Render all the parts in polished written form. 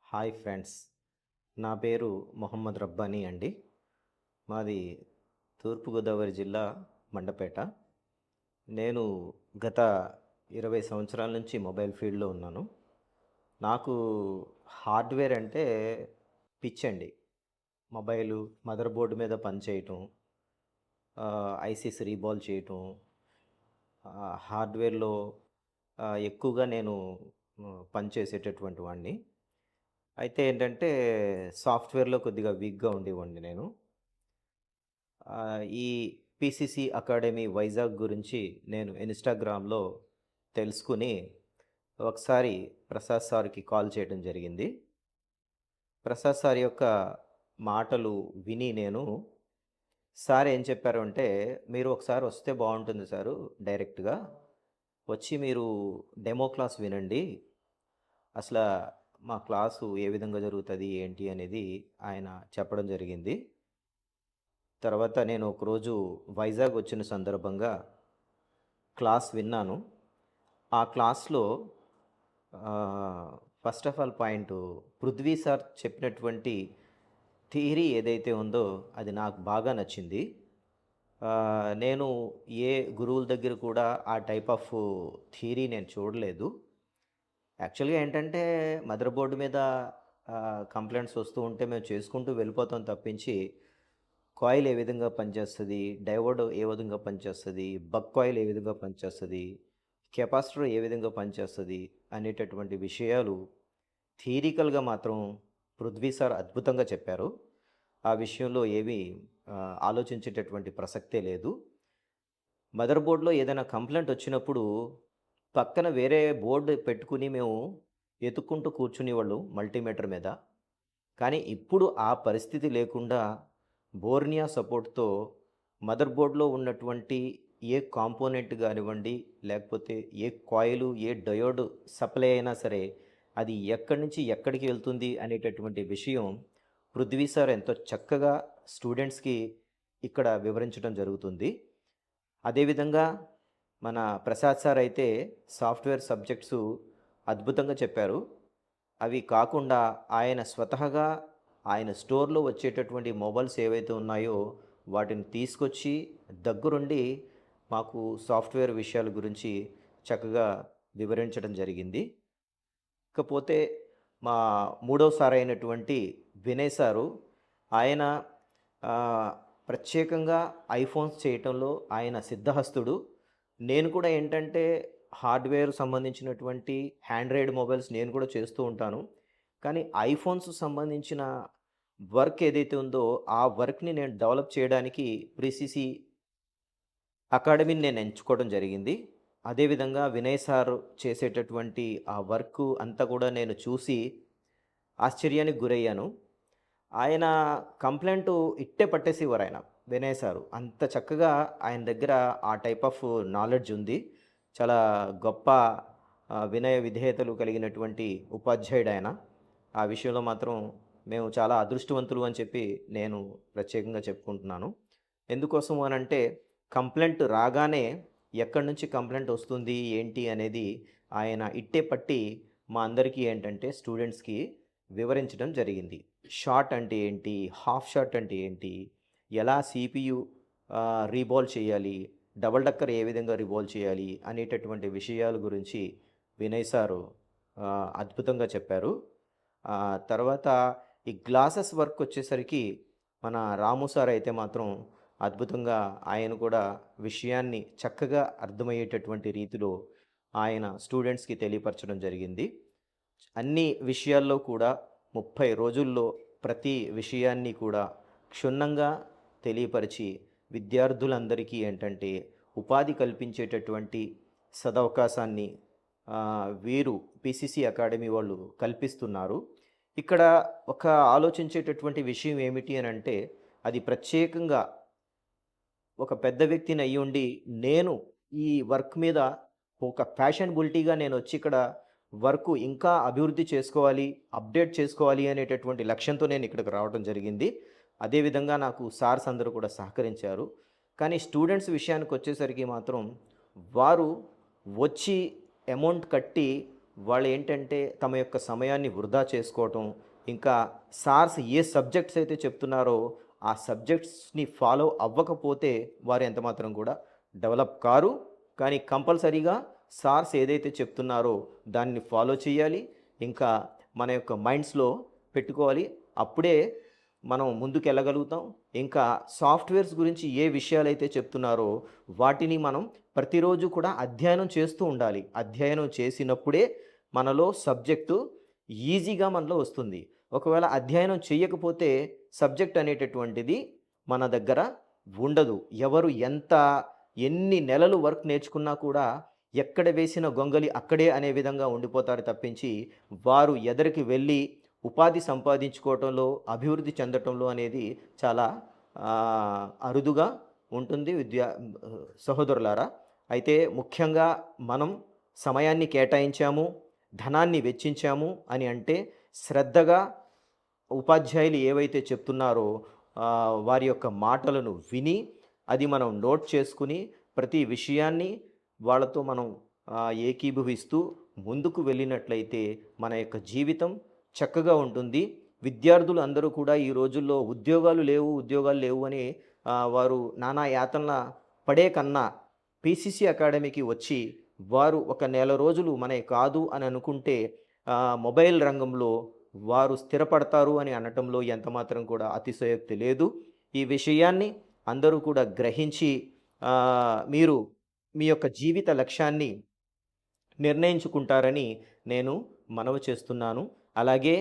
Hi friends. నా పేరు మొహమ్మద్ రబ్బానీ అండి. మాది తూర్పుగోదావరి జిల్లా మండపేట. నేను గత 20 సంవత్సరాల నుంచి మొబైల్ ఫీల్డ్‌లో ఉన్నాను. నాకు హార్డ్‌వేర్ అంటే పిచ్చండి. మొబైలు, మదర్ బోర్డ్ మీద పనిచేయటం, ఐసీస్ రీబాల్ చేయటం, హార్డ్‌వేర్‌లో ఎక్కువగా నేను పనిచేసేటటువంటి వాడిని. అయితే ఏంటంటే సాఫ్ట్‌వేర్‌లో కొద్దిగా వీక్‌గా ఉండేవాడిని నేను. ఈ పీసీసీ అకాడమీ వైజాగ్ గురించి నేను ఇన్‌స్టాగ్రామ్‌లో తెలుసుకొని, ఒకసారి ప్రసాద్ సార్‌కి కాల్ చేయడం జరిగింది. ప్రసాద్ సార్ యొక్క మాటలు విని నేను సార్ ఏం చెప్పారు అంటే, "మీరు ఒకసారి వస్తే బావుంటుంది సారు డైరెక్ట్‌గా. వచ్చి మీరు డెమో క్లాస్ వినండి. అసల మా క్లాసు ఏ విధంగా జరుగుతది, ఏంటి అనేది" ఆయన చెప్పడం జరిగింది. తర్వాత నేను ఒకరోజు వైజాగ్ వచ్చిన సందర్భంగా క్లాస్ విన్నాను. ఆ క్లాస్‌లో first of all point Prithvi sir చెప్పినటువంటి థియరీ ఏదైతే ఉందో అది నాకు బాగా నచ్చింది. నేను ఏ గురువుల దగ్గర కూడా ఆ టైప్ ఆఫ్ థియరీ నేను చూడలేదు. యాక్చువల్‌గా ఏంటంటే మదర్ బోర్డ్ మీద కంప్లెయింట్స్ వస్తూ ఉంటే మేము చేసుకుంటూ వెళ్ళిపోతాం తప్పించి, కాయిల్ ఏ విధంగా పనిచేస్తది, డయోడ్ ఏ విధంగా పనిచేస్తది, బక్ కాయిల్ ఏ విధంగా పనిచేస్తది, కెపాసిటర్ ఏ విధంగా పనిచేస్తది అనేటటువంటి విషయాలు థియరికల్‌గా మాత్రం పృథ్వీ సార్ అద్భుతంగా చెప్పారు. ఆ విషయంలో ఏమీ ఆలోచించేటటువంటి ప్రసక్తే లేదు. మదర్ బోర్డ్‌లో ఏదైనా కంప్లెయింట్ వచ్చినప్పుడు పక్కన వేరే బోర్డ్ పెట్టుకొని మేము ఎతుక్కుంటూ కూర్చునేవాళ్ళం మల్టీమీటర్ మీద. కానీ ఇప్పుడు ఆ పరిస్థితి లేకుండా బోర్నియా సపోర్ట్‌తో మదర్ బోర్డ్‌లో ఉన్నటువంటి ఏ కాంపోనెంట్ గానివ్వండి, లేకపోతే ఏ కాయిలు, ఏ డయోడ్ సప్లై అయినా సరే, అది ఎక్కడి నుంచి ఎక్కడికి వెళ్తుంది అనేటటువంటి విషయం పృథ్వీ సార్ ఎంతో చక్కగా స్టూడెంట్స్‌కి ఇక్కడ వివరించడం జరుగుతుంది. అదేవిధంగా మన ప్రసాద్ సార్ అయితే సాఫ్ట్‌వేర్ సబ్జెక్ట్సు అద్భుతంగా చెప్పారు. అవి కాకుండా ఆయన స్వతహాగా ఆయన స్టోర్‌లో వచ్చేటటువంటి మొబైల్స్ ఏవైతే ఉన్నాయో వాటిని తీసుకొచ్చి దగ్గరుండి మాకు సాఫ్ట్‌వేర్ విషయాల గురించి చక్కగా వివరించడం జరిగింది. ఇకపోతే మా మూడో సారైనటువంటి వినయ్ సారు ఆయన ఆహ్, ప్రత్యేకంగా ఐఫోన్స్ చేయటంలో ఆయన సిద్ధహస్తుడు. నేను కూడా ఏంటంటే హార్డ్‌వేర్ సంబంధించినటువంటి హ్యాండ్రాయిడ్ మొబైల్స్ నేను కూడా చేస్తూ ఉంటాను. కానీ ఐఫోన్స్ సంబంధించిన వర్క్ ఏదైతే ఉందో ఆ వర్క్‌ని నేను డెవలప్ చేయడానికి ప్రిసిసి అకాడమీని నేను ఎంచుకోవడం జరిగింది. అదేవిధంగా వినయ్ సార్ చేసేటటువంటి ఆ వర్కు అంతా కూడా నేను చూసి ఆశ్చర్యానికి గురయ్యాను. ఆయన కంప్లెయింటు ఇట్టే పట్టేసేవారాయన వినయ్ సారు. అంత చక్కగా ఆయన దగ్గర ఆ టైప్ ఆఫ్ నాలెడ్జ్ ఉంది. చాలా గొప్ప వినయ విధేయతలు కలిగినటువంటి ఉపాధ్యాయుడాయన. ఆ విషయంలో మాత్రం మేము చాలా అదృష్టవంతులు అని చెప్పి నేను ప్రత్యేకంగా చెప్పుకుంటున్నాను. ఎందుకోసం అనంటే కంప్లెయింట్ రాగానే ఎక్కడి నుంచి కంప్లెయింట్ వస్తుంది, ఏంటి అనేది ఆయన ఇట్టే పట్టి మా అందరికీ ఏంటంటే స్టూడెంట్స్‌కి వివరించడం జరిగింది. షార్ట్ అంటే ఏంటి? హాఫ్ షార్ట్ అంటే ఏంటి? ఎలా సీపీయూ రీబాల్ చేయాలి? డబుల్ డక్కర్ ఏ విధంగా రీబాల్ చేయాలి? అనేటటువంటి విషయాల గురించి వినయ్ సారు అద్భుతంగా చెప్పారు. తర్వాత ఈ గ్లాసెస్ వర్క్ వచ్చేసరికి మన రాము సార్ అయితే మాత్రం అద్భుతంగా ఆయన కూడా విషయాన్ని చక్కగా అర్థమయ్యేటటువంటి రీతిలో ఆయన స్టూడెంట్స్‌కి తెలియపరచడం జరిగింది. అన్ని విషయాల్లో కూడా 30 రోజుల్లో ప్రతి విషయాన్ని కూడా క్షుణ్ణంగా తెలియపరిచి విద్యార్థులందరికీ ఏంటంటే ఉపాధి కల్పించేటటువంటి సదవకాశాన్ని వీరు పీసీసీ అకాడమీ వాళ్ళు కల్పిస్తున్నారు. ఇక్కడ ఒక ఆలోచించేటటువంటి విషయం ఏమిటి అనంటే అది ప్రత్యేకంగా ఒక పెద్ద వ్యక్తిని అయ్యుండి, నేను ఈ వర్క్ మీద ఒక ఫ్యాషనబిలిటీగా నేనొచ్చి ఇక్కడ వర్కు ఇంకా అభివృద్ధి చేసుకోవాలి, అప్‌డేట్ చేసుకోవాలి అనేటటువంటి లక్ష్యంతో నేను ఇక్కడికి రావడం జరిగింది. అదేవిధంగా నాకు సార్స్ అందరూ కూడా సహకరించారు. కానీ స్టూడెంట్స్ విషయానికొచ్చేసరికి మాత్రం వారు వచ్చి అమౌంట్ కట్టి వాళ్ళు ఏంటంటే తమ యొక్క సమయాన్ని వృధా చేసుకోవటం, ఇంకా సార్స్ ఏ సబ్జెక్ట్స్ అయితే చెప్తున్నారో ఆ సబ్జెక్ట్స్ని ఫాలో అవ్వకపోతే వారు ఎంతమాత్రం కూడా డెవలప్ కారు. కానీ కంపల్సరీగా సార్స్ ఏదైతే చెప్తున్నారో దాన్ని ఫాలో చేయాలి. ఇంకా మన యొక్క మైండ్స్లో పెట్టుకోవాలి. అప్పుడే మనం ముందుకెళ్ళగలుగుతాం. ఇంకా సాఫ్ట్‌వేర్స్ గురించి ఏ విషయాలైతే చెప్తున్నారో వాటిని మనం ప్రతిరోజు కూడా అధ్యయనం చేస్తూ ఉండాలి. అధ్యయనం చేసినప్పుడే మనలో సబ్జెక్టు ఈజీగా మనలో వస్తుంది. ఒకవేళ అధ్యయనం చేయకపోతే సబ్జెక్ట్ అనేటటువంటిది మన దగ్గర ఉండదు. ఎవరు ఎన్ని నెలలు వర్క్ నేర్చుకున్నా కూడా ఎక్కడ వేసిన గొంగలి అక్కడే అనే విధంగా ఉండిపోతారు తప్పించి, వారు ఎదరికి వెళ్ళి ఉపాధి సంపాదించుకోవటంలో, అభివృద్ధి చెందటంలో అనేది చాలా అరుదుగా ఉంటుంది సహోదరులారా. అయితే ముఖ్యంగా మనం సమయాన్ని కేటాయించాము, ధనాన్ని వెచ్చించాము అని అంటే శ్రద్ధగా ఉపాధ్యాయులు ఏవైతే చెప్తున్నారో వారి యొక్క మాటలను విని, అది మనం నోట్ చేసుకుని, ప్రతి విషయాన్ని వాళ్ళతో మనం ఏకీభవిస్తూ ముందుకు వెళ్ళినట్లయితే మన యొక్క జీవితం చక్కగా ఉంటుంది. విద్యార్థులు అందరూ కూడా ఈ రోజుల్లో ఉద్యోగాలు లేవు అని వారు నానా యాతనల పడే కన్నా పీసీసీ అకాడమీకి వచ్చి వారు ఒక నెల రోజులు మనే కాదు అని అనుకుంటే మొబైల్ రంగంలో వారు స్థిరపడతారు అని అనటంలో ఎంతమాత్రం కూడా అతిశయోక్తి లేదు. ఈ విషయాన్ని అందరూ కూడా గ్రహించి మీరు మీ యొక్క జీవిత లక్ష్యాన్ని నిర్ణయించుకుంటారని నేను మనవి చేస్తున్నాను. అలాగే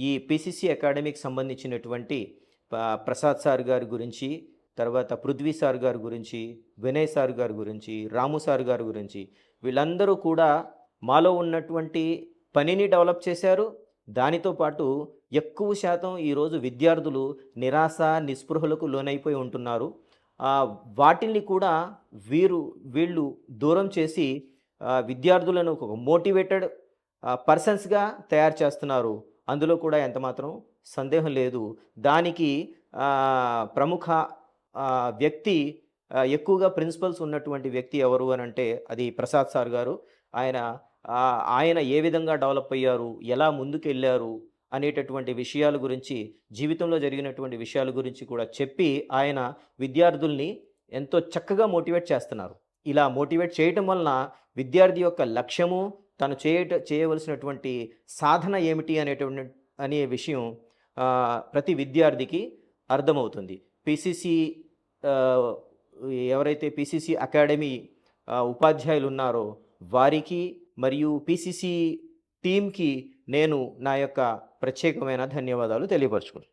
ఈ పీసీసీ అకాడమీకి సంబంధించినటువంటి ప్రసాద్ సార్ గారి గురించి, తర్వాత పృథ్వీ సార్ గారి గురించి, వినయ్ సార్ గారి గురించి, రాము సార్ గారి గురించి, వీళ్ళందరూ కూడా మాలో ఉన్నటువంటి పనిని డెవలప్ చేశారు. దానితో పాటు ఎక్కువ శాతం ఈరోజు విద్యార్థులు నిరాశ, నిస్పృహలకు లోనైపోయి ఉంటున్నారు. వాటిల్ని కూడా వీళ్ళు దూరం చేసి విద్యార్థులను ఒక మోటివేటెడ్ పర్సన్స్‌గా తయారు చేస్తున్నారు. అందులో కూడా ఎంతమాత్రం సందేహం లేదు. దానికి ప్రముఖ వ్యక్తి, ఎక్కువగా ప్రిన్సిపల్స్ ఉన్నటువంటి వ్యక్తి ఎవరు అనంటే అది ప్రసాద్ సార్ గారు. ఆయన ఏ విధంగా డెవలప్ అయ్యారు, ఎలా ముందుకెళ్లారు అనేటటువంటి విషయాల గురించి, జీవితంలో జరిగినటువంటి విషయాల గురించి కూడా చెప్పి ఆయన విద్యార్థుల్ని ఎంతో చక్కగా మోటివేట్ చేస్తున్నారు. ఇలా మోటివేట్ చేయటం వలన విద్యార్థి యొక్క లక్ష్యము, తను చేయవలసినటువంటి సాధన ఏమిటి అనే విషయం ప్రతి విద్యార్థికి అర్థమవుతుంది. పీసీసీ ఎవరైతే పీసీసీ అకాడమీ ఉపాధ్యాయులు ఉన్నారో వారికి మరియు పీసీసీ టీమ్‌కి నేను నా యొక్క ప్రత్యేకమైన ధన్యవాదాలు తెలియపరుచుకుంటున్నాను.